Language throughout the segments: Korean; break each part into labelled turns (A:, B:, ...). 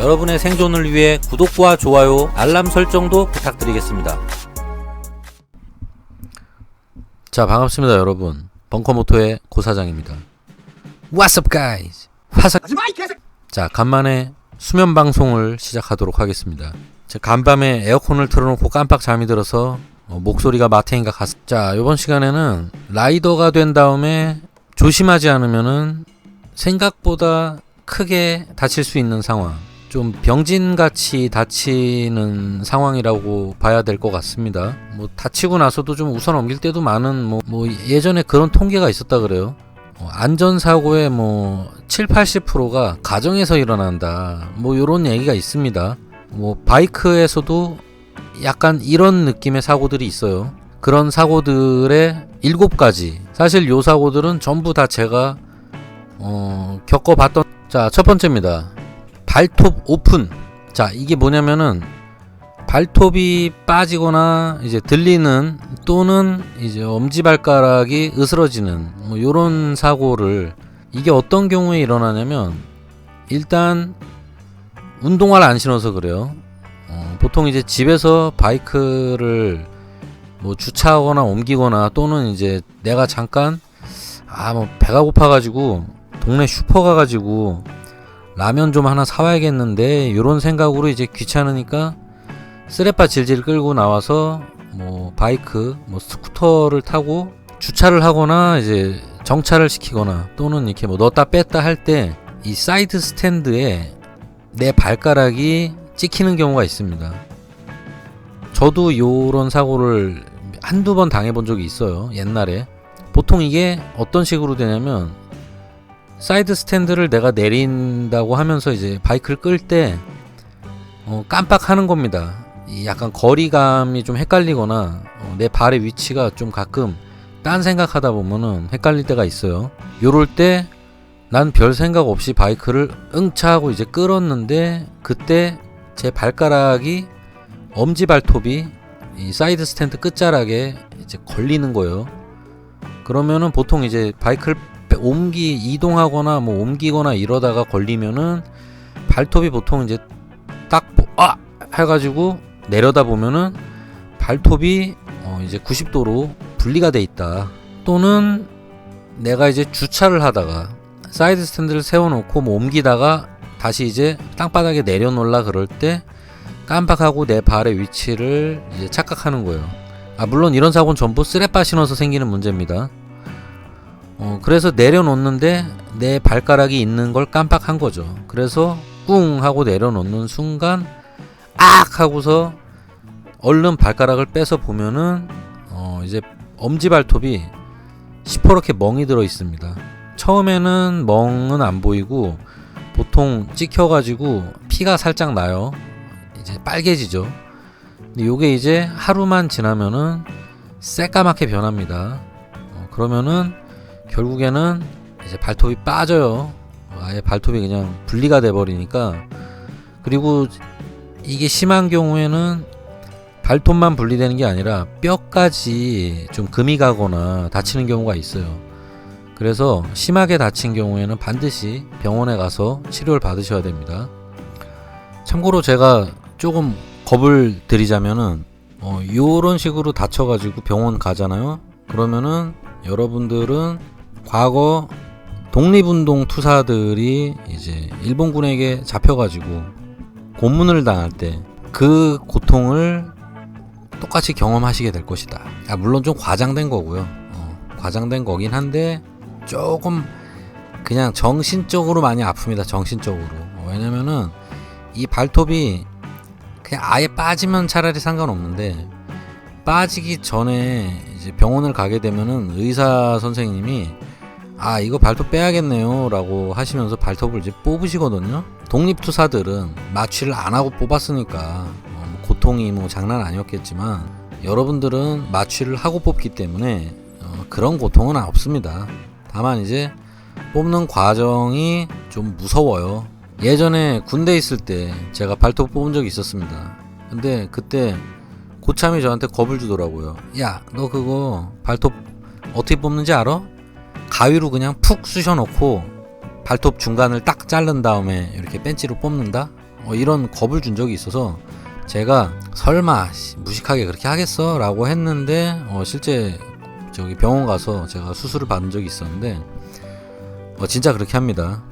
A: 여러분의 생존을 위해 구독과 좋아요, 알람 설정도 부탁드리겠습니다. 자, 반갑습니다 여러분. 벙커모토의 고사장입니다. What's up guys? 자, 간만에 수면 방송을 시작하도록 하겠습니다. 제가 간밤에 에어컨을 틀어놓고 깜빡 잠이 들어서 목소리가 마탱이가 자, 이번 시간에는 라이더가 된 다음에 조심하지 않으면은 생각보다 크게 다칠 수 있는 상황, 좀 병진같이 다치는 상황이라고 봐야 될 것 같습니다. 뭐 다치고 나서도 좀 웃어 넘길 때도 많은 뭐 예전에 그런 통계가 있었다 그래요. 안전사고의 7, 80%가 가정에서 일어난다, 뭐 요런 얘기가 있습니다. 뭐 바이크에서도 약간 이런 느낌의 사고들이 있어요. 그런 사고들의 7가지, 사실 요 사고들은 전부 다 제가 겪어봤던. 자, 첫 번째입니다. 발톱 오픈. 자, 이게 뭐냐면은 발톱이 빠지거나 이제 들리는, 또는 이제 엄지발가락이 으스러지는 뭐 요런 사고를, 이게 어떤 경우에 일어나냐면, 일단 운동화를 안 신어서 그래요. 보통 이제 집에서 바이크를 뭐 주차하거나 옮기거나, 또는 이제 내가 잠깐 뭐 배가 고파가지고 동네 슈퍼 가가지고 라면 좀 하나 사와야겠는데, 요런 생각으로 이제 귀찮으니까 쓰레빠 질질 끌고 나와서 뭐 바이크, 뭐 스쿠터를 타고 주차를 하거나 이제 정차를 시키거나, 또는 이렇게 뭐 넣었다 뺐다 할 때 이 사이드 스탠드에 내 발가락이 찍히는 경우가 있습니다. 저도 요런 사고를 한두 번 당해본 적이 있어요, 옛날에. 보통 이게 어떤 식으로 되냐면, 사이드 스탠드를 내가 내린다고 하면서 이제 바이크를 끌 때 깜빡하는 겁니다. 이 약간 거리감이 좀 헷갈리거나 내 발의 위치가 좀 가끔 딴 생각하다 보면은 헷갈릴 때가 있어요. 요럴 때 난 별 생각 없이 바이크를 응차하고 이제 끌었는데, 그때 제 발가락이, 엄지발톱이 이 사이드 스탠드 끝자락에 이제 걸리는 거예요. 그러면은 보통 이제 바이크를 이동하거나 뭐 옮기거나 이러다가 걸리면은 발톱이 보통 이제 딱 해가지고 내려다 보면은 발톱이 이제 90도로 분리가 돼 있다. 또는 내가 이제 주차를 하다가 사이드 스탠드를 세워놓고 뭐 옮기다가 다시 이제 땅바닥에 내려놓으려 그럴 때 깜빡하고 내 발의 위치를 이제 착각하는 거예요. 물론 이런 사고는 전부 쓰레빠 신어서 생기는 문제입니다. 그래서 내려놓는데 내 발가락이 있는 걸 깜빡한 거죠. 그래서 꿍 하고 내려놓는 순간 악 하고서 얼른 발가락을 빼서 보면은 이제 엄지발톱이 시퍼렇게 멍이 들어 있습니다. 처음에는 멍은 안 보이고 보통 찍혀가지고 피가 살짝 나요. 이제 빨개지죠. 근데 요게 이제 하루만 지나면은 새까맣게 변합니다. 그러면은 결국에는 이제 발톱이 빠져요. 아예 발톱이 그냥 분리가 돼 버리니까. 그리고 이게 심한 경우에는 발톱만 분리되는 게 아니라 뼈까지 좀 금이 가거나 다치는 경우가 있어요. 그래서 심하게 다친 경우에는 반드시 병원에 가서 치료를 받으셔야 됩니다. 참고로 제가 조금 겁을 드리자면은 요런 식으로 다쳐가지고 병원 가잖아요. 그러면은 여러분들은 과거 독립운동 투사들이 이제 일본군에게 잡혀가지고 고문을 당할 때 그 고통을 똑같이 경험하시게 될 것이다. 물론 좀 과장된 거고요. 과장된 거긴 한데 조금 그냥 정신적으로 많이 아픕니다. 정신적으로. 왜냐면은 이 발톱이 그냥 아예 빠지면 차라리 상관없는데, 빠지기 전에 이제 병원을 가게 되면은 의사 선생님이 이거 발톱 빼야겠네요 라고 하시면서 발톱을 이제 뽑으시거든요. 독립투사들은 마취를 안 하고 뽑았으니까 고통이 뭐 장난 아니었겠지만, 여러분들은 마취를 하고 뽑기 때문에 그런 고통은 없습니다. 다만 이제 뽑는 과정이 좀 무서워요. 예전에 군대 있을 때 제가 발톱 뽑은 적이 있었습니다. 근데 그때 고참이 저한테 겁을 주더라고요. 야, 너 그거 발톱 어떻게 뽑는지 알아? 가위로 그냥 푹 쑤셔 놓고 발톱 중간을 딱 자른 다음에 이렇게 벤치로 뽑는다? 이런 겁을 준 적이 있어서 제가 설마 무식하게 그렇게 하겠어? 라고 했는데 실제 저기 병원 가서 제가 수술을 받은 적이 있었는데 진짜 그렇게 합니다.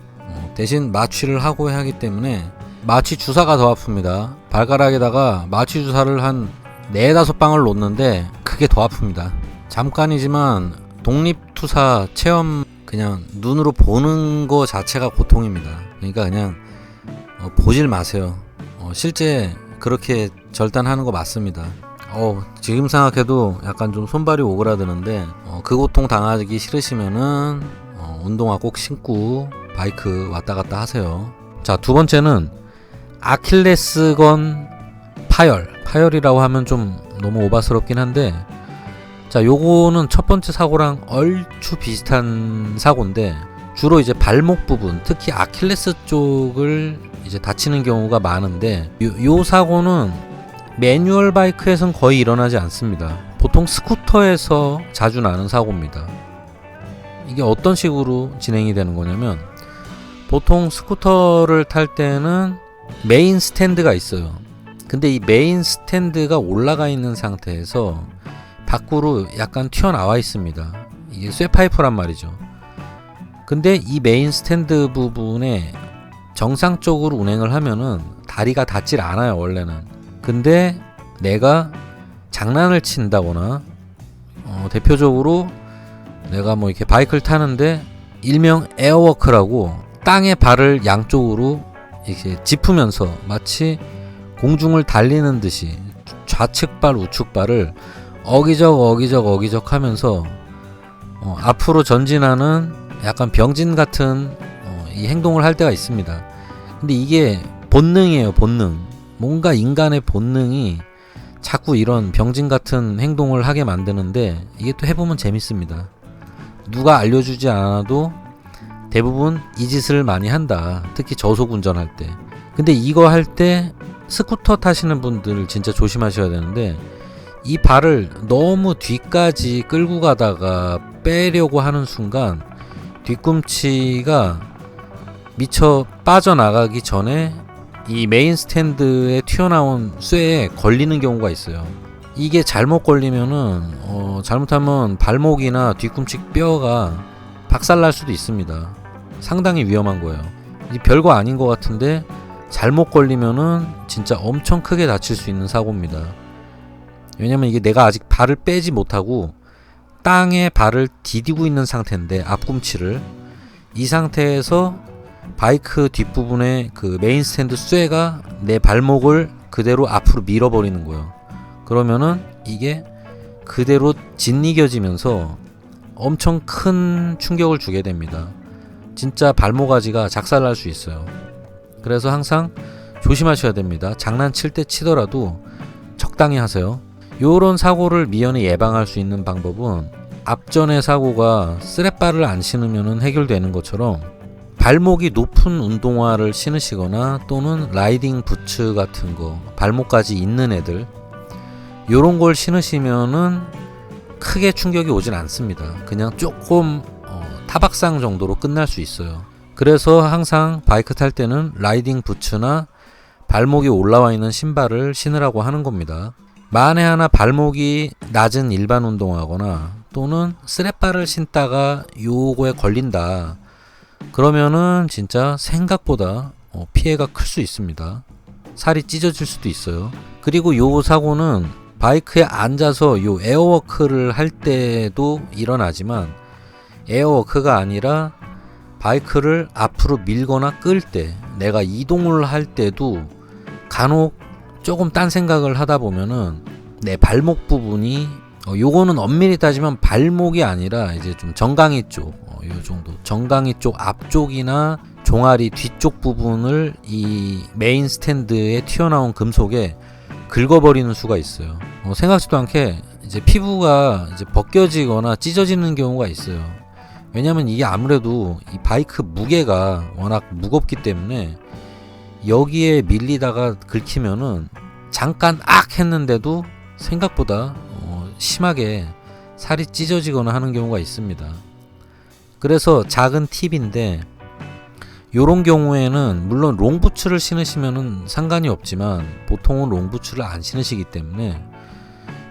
A: 대신 마취를 하고 하기 때문에 마취 주사가 더 아픕니다. 발가락에다가 마취 주사를 한 4-5방을 놓는데 그게 더 아픕니다. 잠깐이지만 독립투사 체험 그냥 눈으로 보는 거 자체가 고통입니다. 그러니까 그냥 보질 마세요. 실제 그렇게 절단하는 거 맞습니다. 지금 생각해도 약간 좀 손발이 오그라드는데 그 고통 당하기 싫으시면은 운동화 꼭 신고 바이크 왔다 갔다 하세요. 자, 두 번째는 아킬레스건 파열이라고 하면 좀 너무 오바스럽긴 한데, 자, 요거는 첫 번째 사고랑 얼추 비슷한 사고인데 주로 이제 발목 부분, 특히 아킬레스 쪽을 이제 다치는 경우가 많은데 요 사고는 매뉴얼 바이크에선 거의 일어나지 않습니다. 보통 스쿠터에서 자주 나는 사고입니다. 이게 어떤 식으로 진행이 되는 거냐면, 보통 스쿠터를 탈 때는 메인 스탠드가 있어요. 근데 이 메인 스탠드가 올라가 있는 상태에서 밖으로 약간 튀어나와 있습니다. 이게 쇠파이프란 말이죠. 근데 이 메인 스탠드 부분에 정상적으로 운행을 하면은 다리가 닿질 않아요, 원래는. 근데 내가 장난을 친다거나 대표적으로 내가 뭐 이렇게 바이크를 타는데 일명 에어워크라고 땅에 발을 양쪽으로 이렇게 짚으면서 마치 공중을 달리는 듯이 좌측발 우측발을 어기적 하면서 앞으로 전진하는 약간 병진 같은 이 행동을 할 때가 있습니다. 근데 이게 본능이에요, 본능. 뭔가 인간의 본능이 자꾸 이런 병진 같은 행동을 하게 만드는데, 이게 또 해보면 재밌습니다. 누가 알려주지 않아도 대부분 이 짓을 많이 한다. 특히 저속 운전할 때. 근데 이거 할 때 스쿠터 타시는 분들 진짜 조심하셔야 되는데, 이 발을 너무 뒤까지 끌고 가다가 빼려고 하는 순간 뒤꿈치가 미처 빠져나가기 전에 이 메인 스탠드에 튀어나온 쇠에 걸리는 경우가 있어요. 이게 잘못 걸리면은 잘못하면 발목이나 뒤꿈치 뼈가 박살날 수도 있습니다. 상당히 위험한 거예요. 이 별거 아닌 것 같은데 잘못 걸리면은 진짜 엄청 크게 다칠 수 있는 사고입니다. 왜냐면 이게 내가 아직 발을 빼지 못하고 땅에 발을 디디고 있는 상태인데, 앞꿈치를, 이 상태에서 바이크 뒷부분에 그 메인 스탠드 쇠가 내 발목을 그대로 앞으로 밀어버리는 거예요. 그러면은 이게 그대로 짓이겨지면서 엄청 큰 충격을 주게 됩니다. 진짜 발모가지가 작살날 수 있어요. 그래서 항상 조심하셔야 됩니다. 장난칠 때 치더라도 적당히 하세요. 요런 사고를 미연에 예방할 수 있는 방법은, 앞전의 사고가 스랩바를 안 신으면 해결되는 것처럼 발목이 높은 운동화를 신으시거나 또는 라이딩 부츠 같은 거, 발목까지 있는 애들, 요런 걸 신으시면은 크게 충격이 오진 않습니다. 그냥 조금 타박상 정도로 끝날 수 있어요. 그래서 항상 바이크 탈 때는 라이딩 부츠나 발목이 올라와 있는 신발을 신으라고 하는 겁니다. 만에 하나 발목이 낮은 일반 운동화거나 또는 스랩바를 신다가 요거에 걸린다, 그러면은 진짜 생각보다 피해가 클 수 있습니다. 살이 찢어질 수도 있어요. 그리고 요 사고는 바이크에 앉아서 요 에어워크를 할 때도 일어나지만, 에어워크가 아니라 바이크를 앞으로 밀거나 끌 때, 내가 이동을 할 때도 간혹 조금 딴 생각을 하다 보면은 내 발목 부분이 요거는 엄밀히 따지면 발목이 아니라 이제 좀 정강이 쪽, 요 정도 정강이 쪽 앞쪽이나 종아리 뒤쪽 부분을 이 메인 스탠드에 튀어나온 금속에 긁어버리는 수가 있어요. 생각지도 않게 이제 피부가 이제 벗겨지거나 찢어지는 경우가 있어요. 왜냐면 이게 아무래도 이 바이크 무게가 워낙 무겁기 때문에 여기에 밀리다가 긁히면은 잠깐 했는데도 생각보다 심하게 살이 찢어지거나 하는 경우가 있습니다. 그래서 작은 팁인데, 요런 경우에는 물론 롱부츠를 신으시면은 상관이 없지만 보통은 롱부츠를 안 신으시기 때문에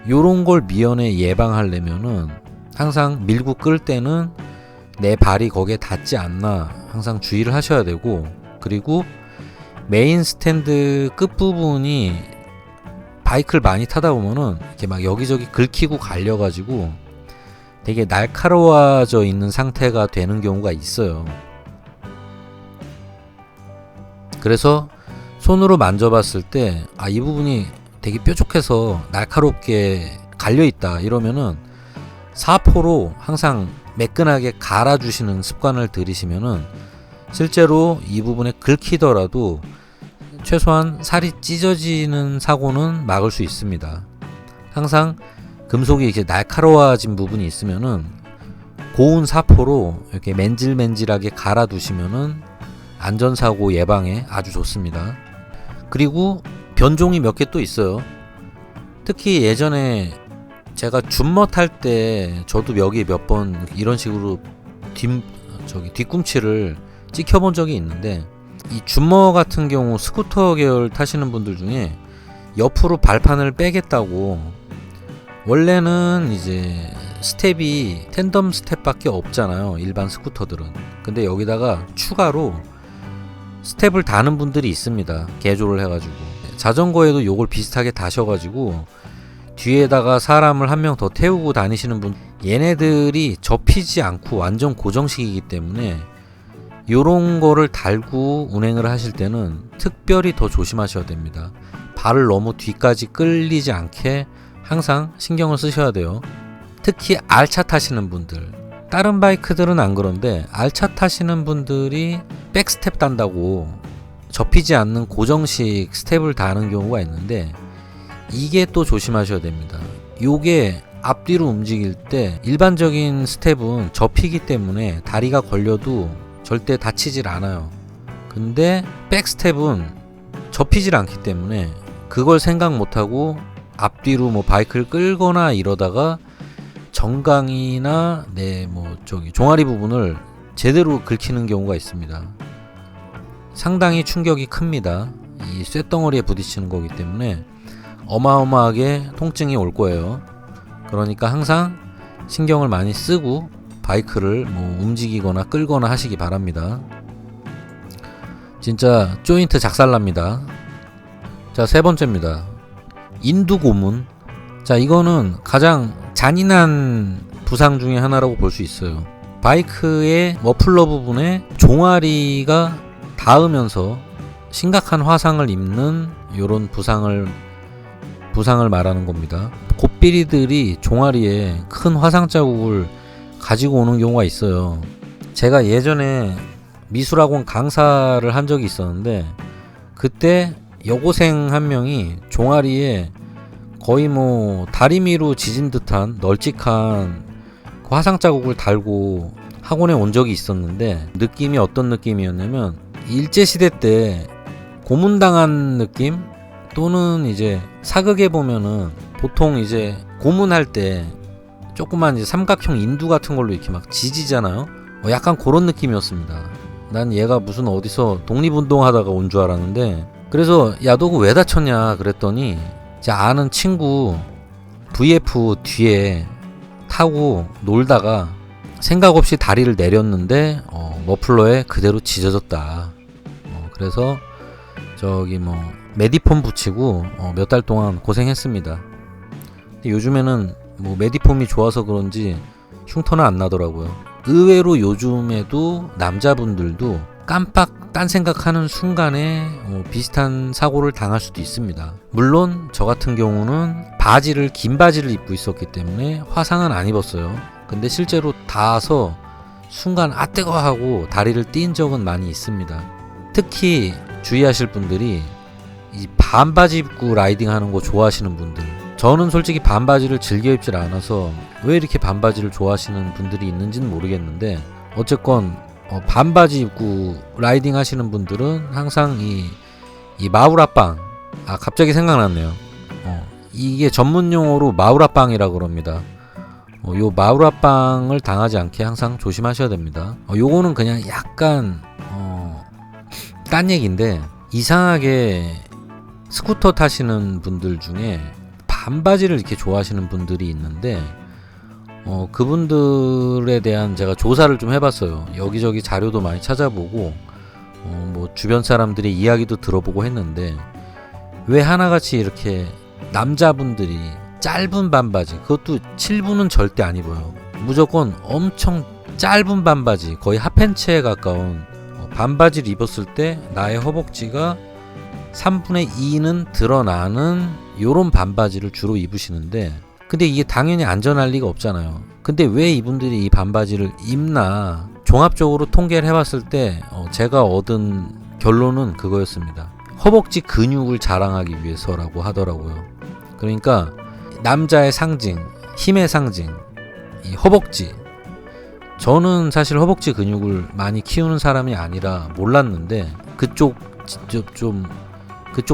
A: 요런 걸 미연에 예방하려면은 항상 밀고 끌 때는 내 발이 거기에 닿지 않나 항상 주의를 하셔야 되고, 그리고 메인 스탠드 끝부분이 바이크를 많이 타다 보면은 이렇게 막 여기저기 긁히고 갈려가지고 되게 날카로워져 있는 상태가 되는 경우가 있어요. 그래서 손으로 만져봤을 때 이 부분이 되게 뾰족해서 날카롭게 갈려있다 이러면은 사포로 항상 매끈하게 갈아주시는 습관을 들이시면은 실제로 이 부분에 긁히더라도 최소한 살이 찢어지는 사고는 막을 수 있습니다. 항상 금속이 이렇게 날카로워진 부분이 있으면은 고운 사포로 이렇게 맨질맨질하게 갈아두시면은 안전사고 예방에 아주 좋습니다. 그리고 변종이 몇 개 또 있어요. 특히 예전에 제가 줌머 탈 때 저도 여기 몇 번 이런 식으로 뒤꿈치를 찍혀본 적이 있는데, 이 줌머 같은 경우 스쿠터 계열 타시는 분들 중에 옆으로 발판을 빼겠다고, 원래는 이제 스텝이 텐덤 스텝밖에 없잖아요, 일반 스쿠터들은. 근데 여기다가 추가로 스텝을 다는 분들이 있습니다, 개조를 해가지고. 자전거에도 요걸 비슷하게 다셔가지고 뒤에다가 사람을 한 명 더 태우고 다니시는 분, 얘네들이 접히지 않고 완전 고정식이기 때문에 요런 거를 달고 운행을 하실 때는 특별히 더 조심하셔야 됩니다. 발을 너무 뒤까지 끌리지 않게 항상 신경을 쓰셔야 돼요. 특히 R차 타시는 분들, 다른 바이크들은 안 그런데 R차 타시는 분들이 백스텝 단다고 접히지 않는 고정식 스텝을 다는 경우가 있는데, 이게 또 조심하셔야 됩니다. 요게 앞뒤로 움직일 때 일반적인 스텝은 접히기 때문에 다리가 걸려도 절대 다치질 않아요. 근데 백스텝은 접히질 않기 때문에 그걸 생각 못하고 앞뒤로 뭐 바이크를 끌거나 이러다가 정강이나 종아리 부분을 제대로 긁히는 경우가 있습니다. 상당히 충격이 큽니다. 이 쇳덩어리에 부딪히는 거기 때문에 어마어마하게 통증이 올 거예요. 그러니까 항상 신경을 많이 쓰고 바이크를 움직이거나 끌거나 하시기 바랍니다. 진짜 조인트 작살납니다. 자, 세 번째입니다. 인두고문. 자, 이거는 가장 잔인한 부상 중에 하나라고 볼 수 있어요. 바이크의 머플러 부분에 종아리가 닿으면서 심각한 화상을 입는 이런 부상을 말하는 겁니다. 곱비리들이 종아리에 큰 화상 자국을 가지고 오는 경우가 있어요. 제가 예전에 미술학원 강사를 한 적이 있었는데, 그때 여고생 한 명이 종아리에 거의 다리미로 지진 듯한 널찍한 그 화상 자국을 달고 학원에 온 적이 있었는데, 느낌이 어떤 느낌이었냐면 일제시대 때 고문당한 느낌, 또는 이제 사극에 보면은 보통 이제 고문할 때 조그만 이제 삼각형 인두 같은 걸로 이렇게 막 지지잖아요. 약간 그런 느낌이었습니다. 난 얘가 무슨 어디서 독립운동 하다가 온 줄 알았는데, 그래서 야, 너 그거 왜 다쳤냐 그랬더니 제 아는 친구 VF 뒤에 타고 놀다가 생각 없이 다리를 내렸는데 머플러에 그대로 지져졌다. 그래서 메디폼 붙이고 몇 달 동안 고생했습니다. 근데 요즘에는 메디폼이 좋아서 그런지 흉터는 안 나더라고요. 의외로 요즘에도 남자분들도 깜빡 딴 생각하는 순간에 비슷한 사고를 당할 수도 있습니다. 물론 저 같은 경우는 긴 바지를 입고 있었기 때문에 화상은 안 입었어요. 근데 실제로 닿아서 순간 뜨거 하고 다리를 띈 적은 많이 있습니다. 특히 주의하실 분들이 이 반바지 입고 라이딩 하는 거 좋아하시는 분들, 저는 솔직히 반바지를 즐겨 입질 않아서 왜 이렇게 반바지를 좋아하시는 분들이 있는지는 모르겠는데, 어쨌건 반바지 입고 라이딩 하시는 분들은 항상 이 마우라빵, 갑자기 생각났네요. 이게 전문 용어로 마우라빵이라 그럽니다. 요 마우라빵을 당하지 않게 항상 조심하셔야 됩니다. 요거는 그냥 약간 딴 얘기인데, 이상하게 스쿠터 타시는 분들 중에 반바지를 이렇게 좋아하시는 분들이 있는데, 그분들에 대한 제가 조사를 좀 해봤어요. 여기저기 자료도 많이 찾아보고, 뭐 주변 사람들의 이야기도 들어보고 했는데, 왜 하나같이 이렇게 남자분들이 짧은 반바지, 그것도 7분은 절대 안 입어요. 무조건 엄청 짧은 반바지, 거의 핫팬츠에 가까운 반바지를 입었을 때 나의 허벅지가 3분의 2는 드러나는 요런 반바지를 주로 입으시는데, 근데 이게 당연히 안전할 리가 없잖아요. 근데 왜 이분들이 이 반바지를 입나, 종합적으로 통계를 해봤을 때 제가 얻은 결론은 그거였습니다. 허벅지 근육을 자랑하기 위해서라고 하더라고요. 그러니까 남자의 상징, 힘의 상징, 이 허벅지. 저는 사실 허벅지 근육을 많이 키우는 사람이 아니라 몰랐는데, 그쪽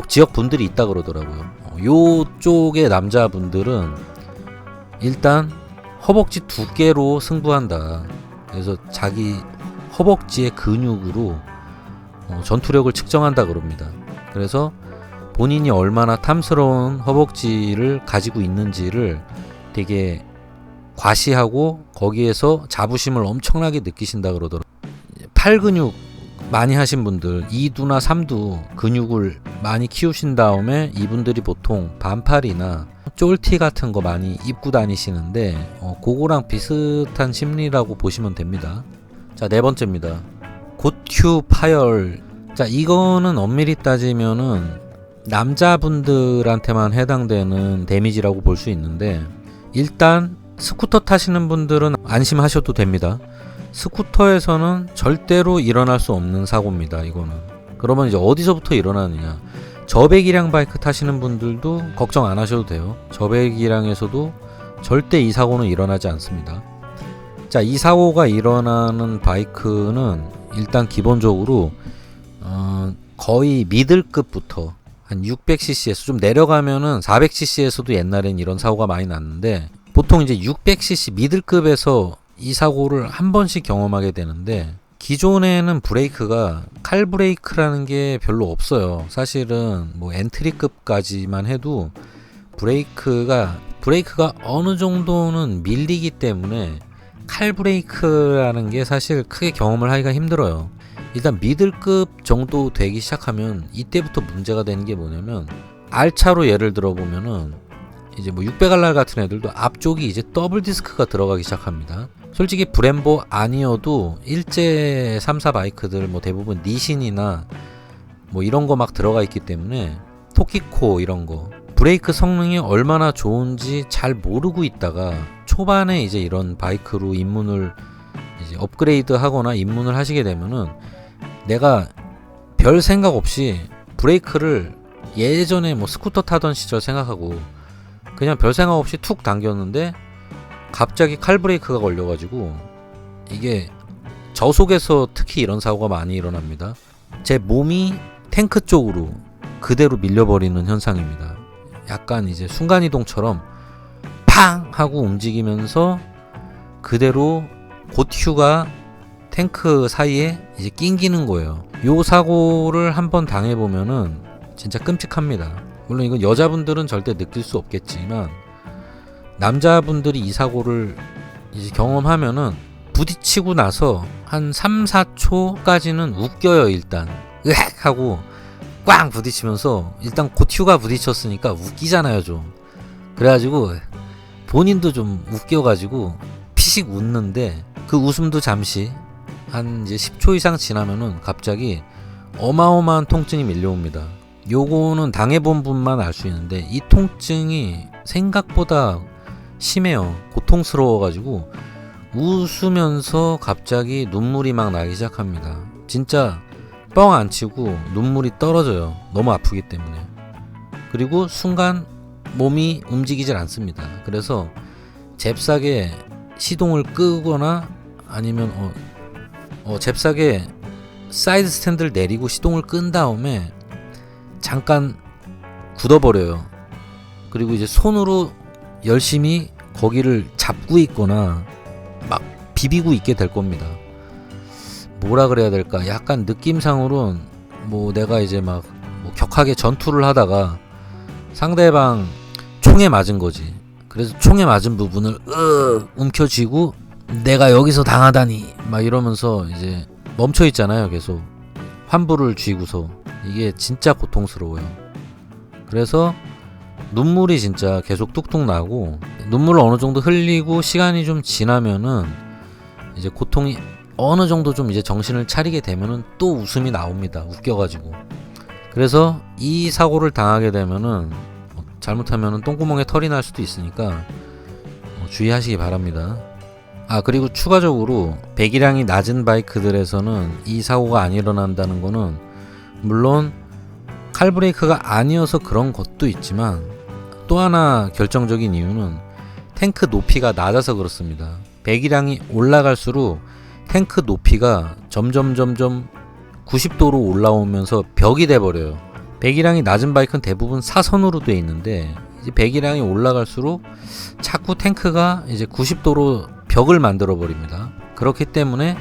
A: 지역 분들이 있다 그러더라고요. 요쪽의 남자분들은 일단 허벅지 두께로 승부한다. 그래서 자기 허벅지의 근육으로 전투력을 측정한다 그럽니다. 그래서 본인이 얼마나 탐스러운 허벅지를 가지고 있는지를 되게 과시하고 거기에서 자부심을 엄청나게 느끼신다 그러더라고요. 팔 근육 많이 하신 분들, 2두나 3두 근육을 많이 키우신 다음에 이분들이 보통 반팔이나 쫄티 같은 거 많이 입고 다니시는데, 그거랑 비슷한 심리라고 보시면 됩니다. 자, 네 번째입니다. 고튜 파열. 자, 이거는 엄밀히 따지면은 남자분들한테만 해당되는 데미지라고 볼 수 있는데, 일단 스쿠터 타시는 분들은 안심하셔도 됩니다. 스쿠터에서는 절대로 일어날 수 없는 사고입니다. 이거는. 그러면 이제 어디서부터 일어나느냐? 저배기량 바이크 타시는 분들도 걱정 안 하셔도 돼요. 저배기량에서도 절대 이 사고는 일어나지 않습니다. 자, 이 사고가 일어나는 바이크는 일단 기본적으로 거의 미들급부터 한 600cc에서 좀 내려가면은 400cc에서도 옛날엔 이런 사고가 많이 났는데, 보통 이제 600cc 미들급에서 이 사고를 한 번씩 경험하게 되는데, 기존에는 브레이크가 칼 브레이크라는 게 별로 없어요. 사실은 뭐 엔트리급까지만 해도 브레이크가 어느 정도는 밀리기 때문에 칼 브레이크라는 게 사실 크게 경험을 하기가 힘들어요. 일단 미들급 정도 되기 시작하면 이때부터 문제가 되는 게 뭐냐면, R차로 예를 들어 보면은 이제 뭐 600R 같은 애들도 앞쪽이 이제 더블 디스크가 들어가기 시작합니다. 솔직히 브렘보 아니어도 일제 3사 바이크들 뭐 대부분 니신이나 뭐 이런 거 막 들어가 있기 때문에, 토키코 이런 거 브레이크 성능이 얼마나 좋은지 잘 모르고 있다가 초반에 이제 이런 바이크로 입문을 이제 업그레이드 하거나 입문을 하시게 되면은, 내가 별 생각 없이 브레이크를 예전에 뭐 스쿠터 타던 시절 생각하고 그냥 별 생각 없이 툭 당겼는데 갑자기 칼 브레이크가 걸려가지고, 이게 저속에서 특히 이런 사고가 많이 일어납니다. 제 몸이 탱크 쪽으로 그대로 밀려버리는 현상입니다. 약간 이제 순간이동처럼 팡 하고 움직이면서 그대로 고튜가 탱크 사이에 이제 낑기는 거예요. 요 사고를 한번 당해보면은 진짜 끔찍합니다. 물론 이건 여자분들은 절대 느낄 수 없겠지만, 남자분들이 이 사고를 이제 경험하면은 부딪히고 나서 한 3, 4초까지는 웃겨요. 일단 으악 하고 꽝 부딪히면서, 일단 고튜가 부딪혔으니까 웃기잖아요 좀. 그래가지고 본인도 좀 웃겨가지고 피식 웃는데, 그 웃음도 잠시 한 이제 10초 이상 지나면은 갑자기 어마어마한 통증이 밀려옵니다. 요거는 당해본 분만 알 수 있는데, 이 통증이 생각보다 심해요. 고통스러워가지고 웃으면서 갑자기 눈물이 막 나기 시작합니다. 진짜 뻥 안 치고 눈물이 떨어져요. 너무 아프기 때문에. 그리고 순간 몸이 움직이질 않습니다. 그래서 잽싸게 시동을 끄거나 아니면 잽싸게 사이드 스탠드를 내리고 시동을 끈 다음에 잠깐 굳어버려요. 그리고 이제 손으로 열심히 거기를 잡고 있거나 막 비비고 있게 될 겁니다. 뭐라 그래야 될까? 약간 느낌상으로는 뭐 내가 이제 막 뭐 격하게 전투를 하다가 상대방 총에 맞은 거지. 그래서 총에 맞은 부분을 움켜쥐고 내가 여기서 당하다니 막 이러면서 이제 멈춰 있잖아요. 계속 환부를 쥐고서. 이게 진짜 고통스러워요. 그래서 눈물이 진짜 계속 뚝뚝 나고, 눈물을 어느 정도 흘리고 시간이 좀 지나면은 이제 고통이 어느 정도 좀 이제 정신을 차리게 되면은 또 웃음이 나옵니다. 웃겨가지고. 그래서 이 사고를 당하게 되면은 잘못하면은 똥구멍에 털이 날 수도 있으니까 주의하시기 바랍니다. 아, 그리고 추가적으로 배기량이 낮은 바이크들에서는 이 사고가 안 일어난다는 거는, 물론 칼브레이크가 아니어서 그런 것도 있지만 또 하나 결정적인 이유는 탱크 높이가 낮아서 그렇습니다. 배기량이 올라갈수록 탱크 높이가 점점 90도로 올라오면서 벽이 돼버려요. 배기량이 낮은 바이크는 대부분 사선으로 돼 있는데, 이제 배기량이 올라갈수록 자꾸 탱크가 이제 90도로 벽을 만들어 버립니다. 그렇기 때문에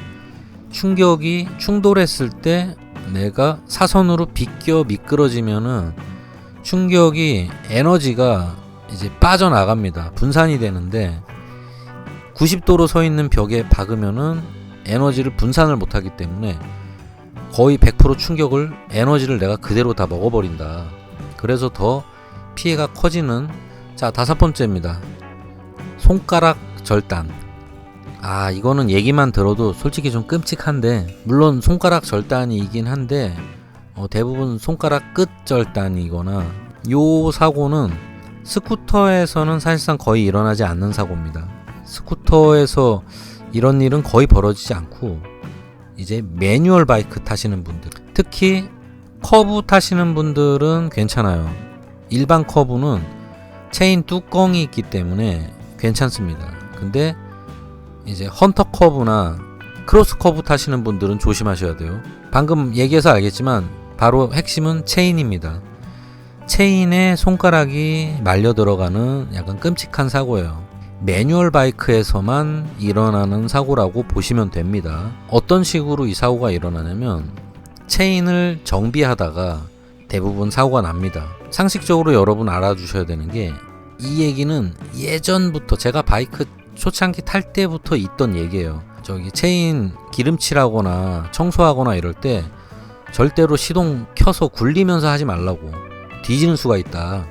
A: 충격이 충돌했을 때 내가 사선으로 비껴 미끄러지면은 충격이 에너지가 이제 빠져나갑니다. 분산이 되는데 90도로 서 있는 벽에 박으면은 에너지를 분산을 못하기 때문에 거의 100% 충격을, 에너지를 내가 그대로 다 먹어버린다. 그래서 더 피해가 커지는. 자, 5번째입니다. 손가락 절단. 아, 이거는 얘기만 들어도 솔직히 좀 끔찍한데, 물론 손가락 절단이긴 한데 대부분 손가락 끝 절단이거나, 요 사고는 스쿠터에서는 사실상 거의 일어나지 않는 사고입니다. 스쿠터에서 이런 일은 거의 벌어지지 않고, 이제 매뉴얼 바이크 타시는 분들, 특히 커브 타시는 분들은 괜찮아요. 일반 커브는 체인 뚜껑이 있기 때문에 괜찮습니다. 근데 이제 헌터 커브나 크로스 커브 타시는 분들은 조심하셔야 돼요. 방금 얘기해서 알겠지만 바로 핵심은 체인입니다. 체인에 손가락이 말려 들어가는 약간 끔찍한 사고예요. 매뉴얼 바이크에서만 일어나는 사고라고 보시면 됩니다. 어떤 식으로 이 사고가 일어나냐면, 체인을 정비하다가 대부분 사고가 납니다. 상식적으로 여러분 알아주셔야 되는 게, 이 얘기는 예전부터 제가 바이크 초창기 탈 때부터 있던 얘기예요. 저기 체인 기름칠하거나 청소하거나 이럴 때 절대로 시동 켜서 굴리면서 하지 말라고. 뒤지는 수가 있다.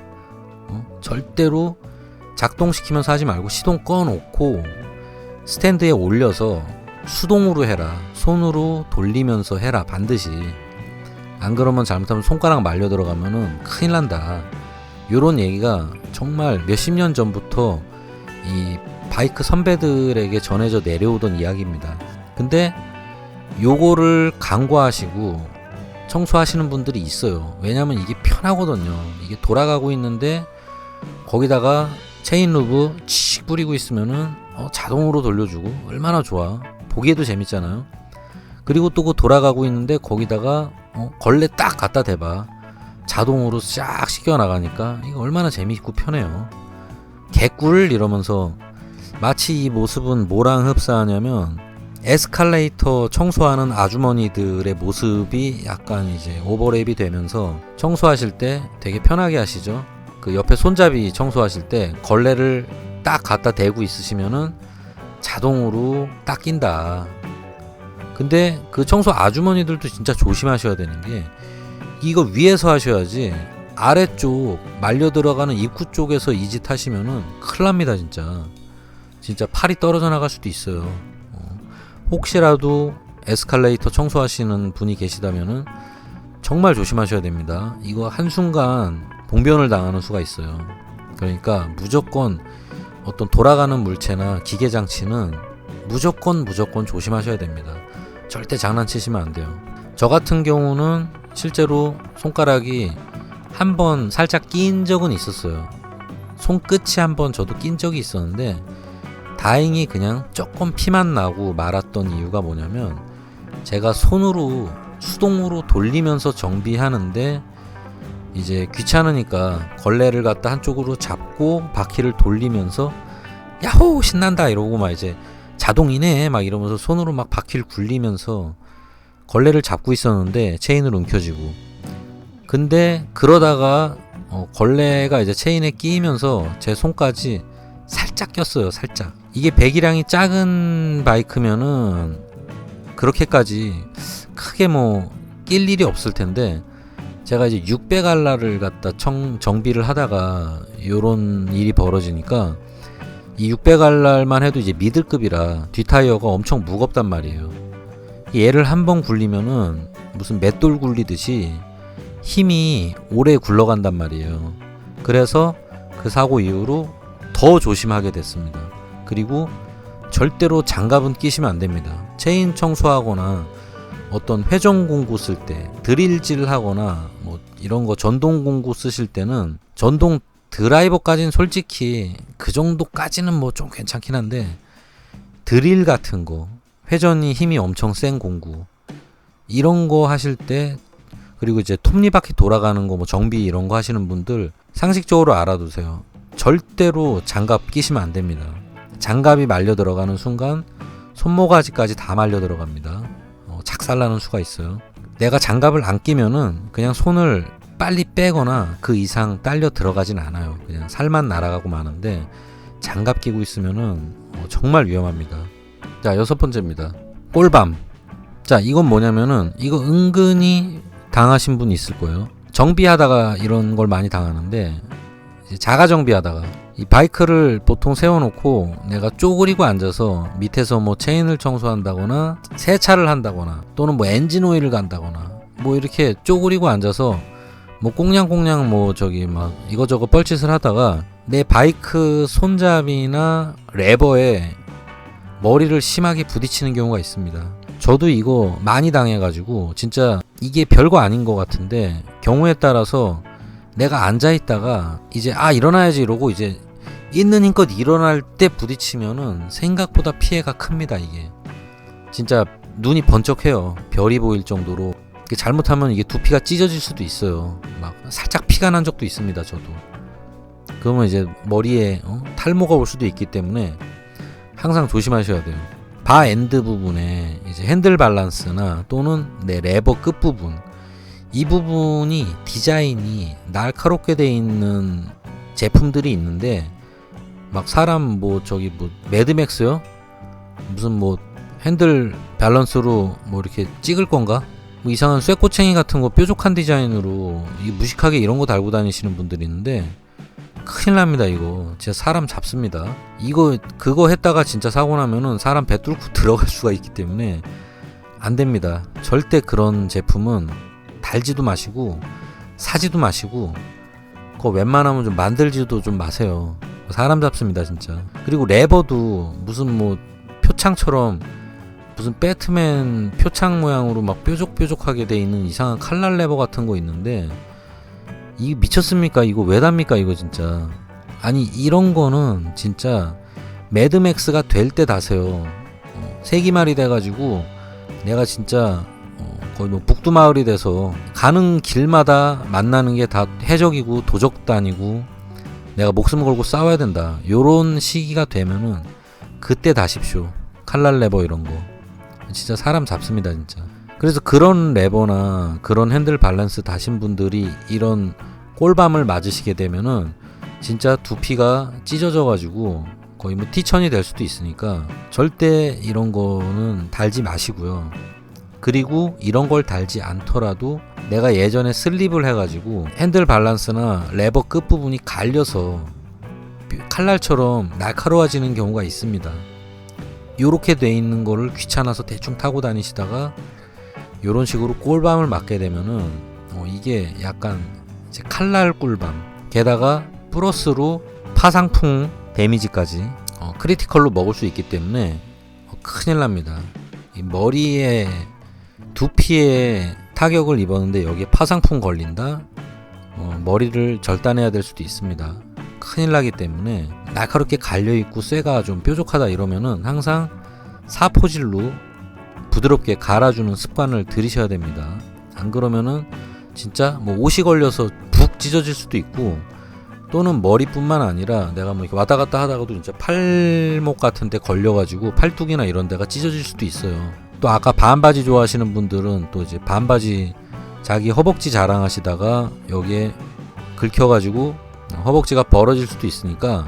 A: 절대로 작동시키면서 하지 말고 시동 꺼놓고 스탠드에 올려서 수동으로 해라. 손으로 돌리면서 해라. 반드시. 안 그러면 잘못하면 손가락 말려 들어가면은 큰일 난다. 요런 얘기가 정말 몇십 년 전부터 이 바이크 선배들에게 전해져 내려오던 이야기입니다. 근데 요거를 간과하시고 청소하시는 분들이 있어요. 왜냐면 이게 편하거든요. 이게 돌아가고 있는데 거기다가 체인 루브 칙 뿌리고 있으면은 자동으로 돌려주고 얼마나 좋아. 보기에도 재밌잖아요. 그리고 또 그 돌아가고 있는데 거기다가 걸레 딱 갖다 대봐. 자동으로 싹 씻겨 나가니까 이거 얼마나 재밌고 편해요. 개꿀 이러면서. 마치 이 모습은 뭐랑 흡사하냐면, 에스컬레이터 청소하는 아주머니들의 모습이 약간 이제 오버랩이 되면서 청소하실 때 되게 편하게 하시죠. 그 옆에 손잡이 청소하실 때 걸레를 딱 갖다 대고 있으시면은 자동으로 딱 낀다. 근데 그 청소 아주머니들도 진짜 조심하셔야 되는 게, 이거 위에서 하셔야지 아래쪽 말려 들어가는 입구 쪽에서 이 짓 하시면은 큰일 납니다. 진짜 팔이 떨어져 나갈 수도 있어요. 혹시라도 에스컬레이터 청소하시는 분이 계시다면은 정말 조심하셔야 됩니다. 이거 한순간 봉변을 당하는 수가 있어요. 그러니까 무조건 어떤 돌아가는 물체나 기계 장치는 무조건 조심하셔야 됩니다. 절대 장난치시면 안 돼요. 저 같은 경우는 실제로 손가락이 한번 살짝 낀 적은 있었어요. 손끝이 한번 저도 낀 적이 있었는데, 다행히 그냥 조금 피만 나고 말았던 이유가 뭐냐면, 제가 손으로 수동으로 돌리면서 정비하는데 이제 귀찮으니까 걸레를 갖다 한쪽으로 잡고 바퀴를 돌리면서 야호 신난다 이러고 막 이제 자동이네 막 이러면서 손으로 막 바퀴를 굴리면서 걸레를 잡고 있었는데 체인으로 움켜쥐고, 근데 그러다가 걸레가 이제 체인에 끼면서 제 손까지 살짝 꼈어요. 살짝. 이게 배기량이 작은 바이크면은 그렇게까지 크게 뭐 낄 일이 없을 텐데, 제가 이제 600알라를 갖다 정비를 하다가 요런 일이 벌어지니까, 이 600알랄만 해도 이제 미들급이라 뒷타이어가 엄청 무겁단 말이에요. 얘를 한번 굴리면은 무슨 맷돌 굴리듯이 힘이 오래 굴러간단 말이에요. 그래서 그 사고 이후로 더 조심하게 됐습니다. 그리고 절대로 장갑은 끼시면 안 됩니다. 체인 청소하거나 어떤 회전 공구 쓸 때, 드릴질 하거나 뭐 이런 거 전동 공구 쓰실 때는, 전동 드라이버까지는 솔직히 그 정도까지는 뭐 좀 괜찮긴 한데, 드릴 같은 거, 회전이 힘이 엄청 센 공구 이런 거 하실 때, 그리고 이제 톱니바퀴 돌아가는 거 뭐 정비 이런 거 하시는 분들 상식적으로 알아두세요. 절대로 장갑 끼시면 안 됩니다. 장갑이 말려 들어가는 순간 손모가지까지 다 말려 들어갑니다. 착살나는 수가 있어요. 내가 장갑을 안 끼면은 그냥 손을 빨리 빼거나 그 이상 딸려 들어가진 않아요. 그냥 살만 날아가고 마는데, 장갑 끼고 있으면은 정말 위험합니다. 자, 6번째입니다. 꼴밤. 자, 이건 뭐냐면은, 이거 은근히 당하신 분 있을 거예요. 정비하다가 이런 걸 많이 당하는데, 이제 자가 정비하다가 이 바이크를 보통 세워놓고 내가 쪼그리고 앉아서 밑에서 뭐 체인을 청소한다거나 세차를 한다거나 또는 뭐 엔진 오일을 간다거나 뭐 이렇게 쪼그리고 앉아서 뭐 꽁냥꽁냥 뭐 저기 막 이거저거 뻘짓을 하다가 내 바이크 손잡이나 레버에 머리를 심하게 부딪히는 경우가 있습니다. 저도 이거 많이 당해가지고 진짜 이게 별거 아닌 것 같은데, 경우에 따라서 내가 앉아있다가 이제 일어나야지 이러고 이제 있는 힘껏 일어날 때 부딪히면은 생각보다 피해가 큽니다. 이게 진짜 눈이 번쩍해요. 별이 보일 정도로. 잘못하면 이게 두피가 찢어질 수도 있어요. 막 살짝 피가 난 적도 있습니다. 저도. 그러면 이제 머리에 탈모가 올 수도 있기 때문에 항상 조심하셔야 돼요. 바 엔드 부분에 이제 핸들 밸런스나 또는 내 레버 끝 부분, 이 부분이 디자인이 날카롭게 돼 있는 제품들이 있는데, 막 사람 뭐 저기 뭐 매드맥스요? 무슨 뭐 핸들 밸런스로 뭐 이렇게 찍을 건가? 뭐 이상한 쇠꼬챙이 같은 거 뾰족한 디자인으로 이 무식하게 이런 거 달고 다니시는 분들이 있는데, 큰일 납니다. 이거 진짜 사람 잡습니다. 그거 했다가 진짜 사고 나면은 사람 배 뚫고 들어갈 수가 있기 때문에 안 됩니다. 절대 그런 제품은 달지도 마시고 사지도 마시고, 그거 웬만하면 좀 만들지도 좀 마세요. 사람 잡습니다 진짜. 그리고 레버도 무슨 뭐 표창처럼 무슨 배트맨 표창 모양으로 막 뾰족뾰족하게 돼 있는 이상한 칼날 레버 같은 거 있는데, 이게 미쳤습니까? 이거 왜 답니까? 이거 진짜. 아니 이런 거는 진짜 매드맥스가 될 때 다세요. 세기말이 돼가지고 내가 진짜 거의 뭐 북두마을이 돼서 가는 길마다 만나는 게 다 해적이고 도적도 아니고 내가 목숨 걸고 싸워야 된다, 요런 시기가 되면은 그때 다십시오. 칼날 레버 이런 거 진짜 사람 잡습니다 진짜. 그래서 그런 레버나 그런 핸들 밸런스 다신 분들이 이런 꼴밤을 맞으시게 되면은 진짜 두피가 찢어져 가지고 거의 뭐 티천이 될 수도 있으니까 절대 이런 거는 달지 마시고요. 그리고 이런 걸 달지 않더라도 내가 예전에 슬립을 해가지고 핸들 밸런스나 레버 끝부분이 갈려서 칼날처럼 날카로워지는 경우가 있습니다. 요렇게 돼 있는 거를 귀찮아서 대충 타고 다니시다가 요런 식으로 꼴밤을 맞게 되면은 이게 약간 이제 칼날 꿀밤, 게다가 플러스로 파상풍 데미지까지 크리티컬로 먹을 수 있기 때문에 큰일 납니다. 이 머리에 두피에 타격을 입었는데 여기에 파상풍 걸린다? 머리를 절단해야 될 수도 있습니다. 큰일 나기 때문에 날카롭게 갈려있고 쇠가 좀 뾰족하다 이러면은 항상 사포질로 부드럽게 갈아주는 습관을 들이셔야 됩니다. 안 그러면은 진짜 뭐 옷이 걸려서 푹 찢어질 수도 있고, 또는 머리뿐만 아니라 내가 뭐 이렇게 왔다 갔다 하다가도 진짜 팔목 같은 데 걸려가지고 팔뚝이나 이런 데가 찢어질 수도 있어요. 또 아까 반바지 좋아하시는 분들은 또 이제 반바지 자기 허벅지 자랑하시다가 여기에 긁혀가지고 허벅지가 벌어질 수도 있으니까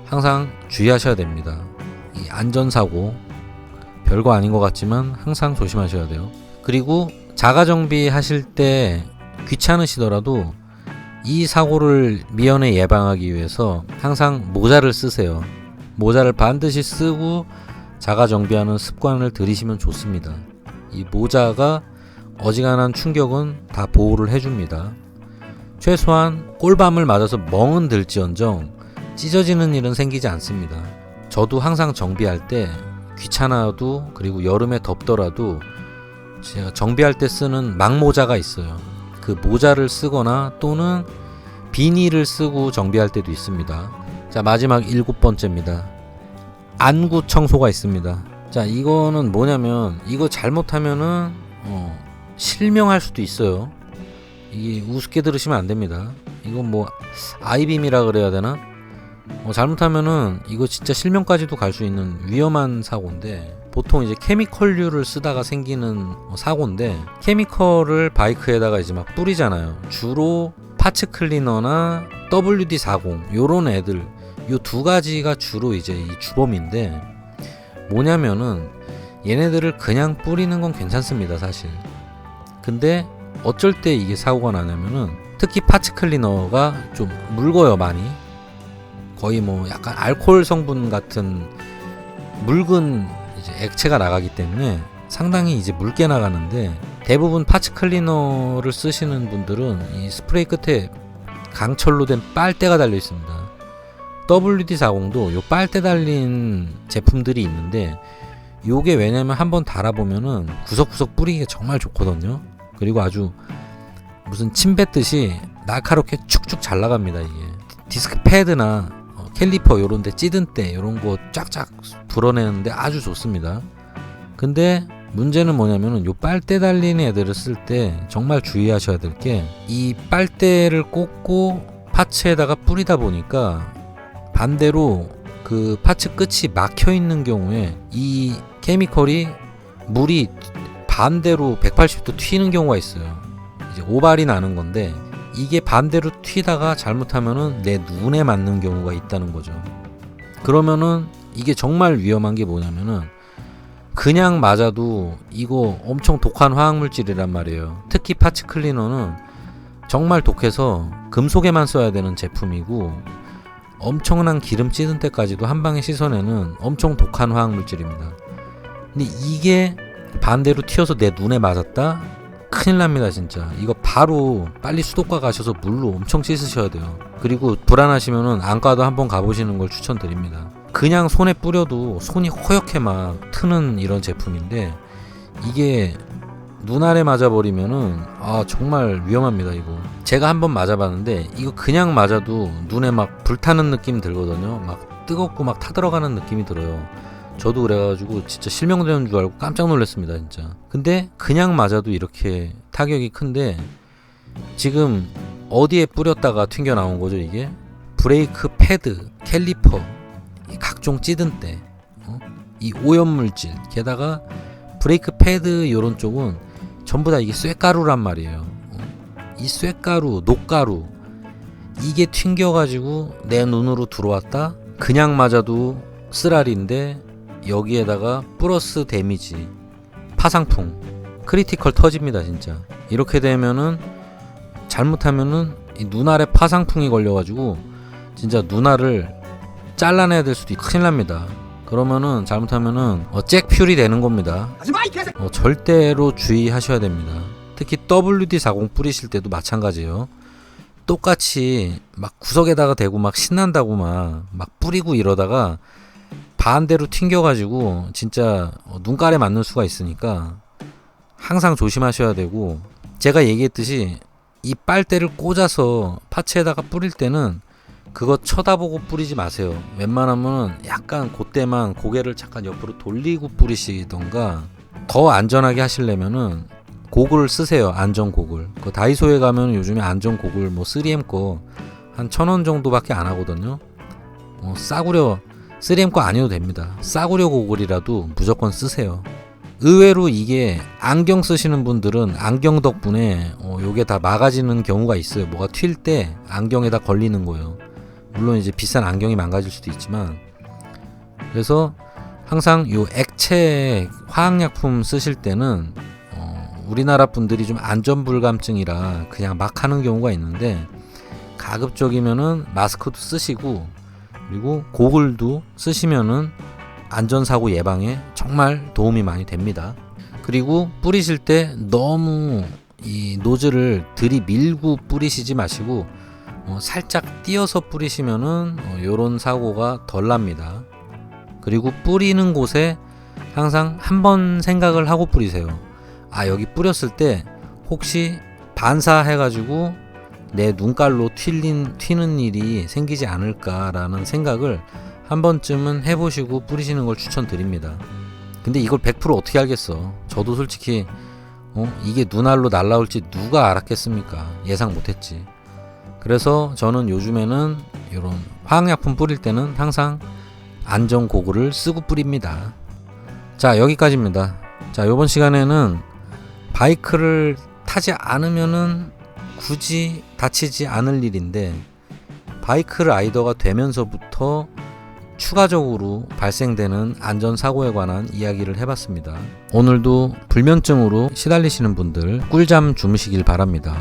A: 항상 주의하셔야 됩니다. 이 안전사고 별거 아닌 것 같지만 항상 조심하셔야 돼요. 그리고 자가정비 하실 때 귀찮으시더라도 이 사고를 미연에 예방하기 위해서 항상 모자를 쓰세요. 모자를 반드시 쓰고 자가정비하는 습관을 들이시면 좋습니다. 이 모자가 어지간한 충격은 다 보호를 해줍니다. 최소한 꼴밤을 맞아서 멍은 들지언정 찢어지는 일은 생기지 않습니다. 저도 항상 정비할 때 귀찮아도 그리고 여름에 덥더라도 제가 정비할 때 쓰는 막모자가 있어요. 그 모자를 쓰거나 또는 비닐을 쓰고 정비할 때도 있습니다. 자, 마지막 7번째입니다. 안구 청소가 있습니다. 자, 이거는 뭐냐면 이거 잘못하면은 실명할 수도 있어요. 이게 우습게 들으시면 안 됩니다. 이건 뭐 아이빔이라 그래야 되나? 잘못하면은 이거 진짜 실명까지도 갈 수 있는 위험한 사고인데, 보통 이제 케미컬류를 쓰다가 생기는 사고인데, 케미컬을 바이크에다가 이제 막 뿌리잖아요. 주로 파츠 클리너나 WD-40 요런 애들, 요 두 가지가 주로 이제 이 주범인데, 뭐냐면은 얘네들을 그냥 뿌리는 건 괜찮습니다, 사실. 근데 어쩔 때 이게 사고가 나냐면은 특히 파츠 클리너가 좀 묽어요, 많이. 거의 뭐 약간 알코올 성분 같은 묽은 이제 액체가 나가기 때문에 상당히 이제 묽게 나가는데, 대부분 파츠 클리너를 쓰시는 분들은 이 스프레이 끝에 강철로 된 빨대가 달려 있습니다. WD-40도 요 빨대 달린 제품들이 있는데, 요게 왜냐면 한번 달아보면은 구석구석 뿌리기가 정말 좋거든요. 그리고 아주 무슨 침 뱉듯이 날카롭게 축축 잘 나갑니다. 이게 디스크 패드나 캘리퍼 요런데 찌든 때 요런 거 쫙쫙 불어내는데 아주 좋습니다. 근데 문제는 뭐냐면은 요 빨대 달린 애들을 쓸 때 정말 주의하셔야 될 게, 이 빨대를 꽂고 파츠에다가 뿌리다 보니까 반대로 그 파츠 끝이 막혀 있는 경우에 이 케미컬이 물이 반대로 180도 튀는 경우가 있어요. 이제 오발이 나는 건데, 이게 반대로 튀다가 잘못하면은 내 눈에 맞는 경우가 있다는 거죠. 그러면은 이게 정말 위험한 게 뭐냐면은, 그냥 맞아도 이거 엄청 독한 화학물질이란 말이에요. 특히 파츠 클리너는 정말 독해서 금속에만 써야 되는 제품이고, 엄청난 기름 찌든 때까지도 한 방에 씻어내는 엄청 독한 화학물질입니다. 근데 이게 반대로 튀어서 내 눈에 맞았다? 큰일 납니다, 진짜. 이거 바로 빨리 수도과 가셔서 물로 엄청 씻으셔야 돼요. 그리고 불안하시면은 안과도 한번 가보시는 걸 추천드립니다. 그냥 손에 뿌려도 손이 허옇게 막 트는 이런 제품인데, 이게 눈 아래 맞아버리면은 정말 위험합니다. 이거 제가 한번 맞아봤는데, 이거 그냥 맞아도 눈에 막 불타는 느낌 들거든요. 막 뜨겁고 막 타들어가는 느낌이 들어요. 저도 그래가지고 진짜 실명되는 줄 알고 깜짝 놀랐습니다, 진짜. 근데 그냥 맞아도 이렇게 타격이 큰데, 지금 어디에 뿌렸다가 튕겨 나온 거죠? 이게 브레이크 패드, 캘리퍼, 각종 찌든 때, 이 오염물질, 게다가 브레이크 패드 요런 쪽은 전부 다 이게 쇳가루란 말이에요. 이 쇳가루, 녹가루, 이게 튕겨가지고 내 눈으로 들어왔다? 그냥 맞아도 쓰라리인데, 여기에다가 플러스 데미지, 파상풍, 크리티컬 터집니다, 진짜. 이렇게 되면은 잘못하면은 이 눈알에 파상풍이 걸려가지고 진짜 눈알을 잘라내야 될 수도 큰일 납니다. 그러면은 잘못하면은 잭퓨리 되는 겁니다. 절대로 주의하셔야 됩니다. 특히 WD-40 뿌리실 때도 마찬가지예요. 똑같이 막 구석에다가 대고 막 신난다고 막 뿌리고 이러다가 반대로 튕겨가지고 진짜 눈깔에 맞는 수가 있으니까 항상 조심하셔야 되고, 제가 얘기했듯이 이 빨대를 꽂아서 파츠에다가 뿌릴 때는 그거 쳐다보고 뿌리지 마세요. 웬만하면 약간 그때만 고개를 잠깐 옆으로 돌리고 뿌리시던가, 더 안전하게 하시려면은 고글 쓰세요. 안전 고글. 그 다이소에 가면 요즘에 안전 고글 뭐 3M 거 한 1,000원 정도밖에 안 하거든요. 싸구려 3M 거 아니어도 됩니다. 싸구려 고글이라도 무조건 쓰세요. 의외로 이게 안경 쓰시는 분들은 안경 덕분에 요게 다 막아지는 경우가 있어요. 뭐가 튈 때 안경에다 걸리는 거예요. 물론 이제 비싼 안경이 망가질 수도 있지만, 그래서 항상 요 액체 화학약품 쓰실 때는 우리나라 분들이 좀 안전불감증이라 그냥 막 하는 경우가 있는데, 가급적이면은 마스크도 쓰시고 그리고 고글도 쓰시면은 안전사고 예방에 정말 도움이 많이 됩니다. 그리고 뿌리실 때 너무 이 노즐을 들이밀고 뿌리시지 마시고 살짝 띄어서 뿌리시면은 요런 사고가 덜 납니다. 그리고 뿌리는 곳에 항상 한번 생각을 하고 뿌리세요. 아, 여기 뿌렸을 때 혹시 반사해가지고 내 눈깔로 튀는 일이 생기지 않을까라는 생각을 한 번쯤은 해보시고 뿌리시는 걸 추천드립니다. 근데 이걸 100% 어떻게 알겠어. 저도 솔직히 이게 눈알로 날라올지 누가 알았겠습니까. 예상 못했지. 그래서 저는 요즘에는 이런 화학약품 뿌릴 때는 항상 안전고글을 쓰고 뿌립니다. 자, 여기까지입니다. 자, 이번 시간에는 바이크를 타지 않으면은 굳이 다치지 않을 일인데, 바이크 라이더가 되면서부터 추가적으로 발생되는 안전사고에 관한 이야기를 해봤습니다. 오늘도 불면증으로 시달리시는 분들 꿀잠 주무시길 바랍니다.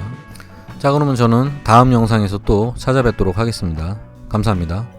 A: 자, 그러면 저는 다음 영상에서 또 찾아뵙도록 하겠습니다. 감사합니다.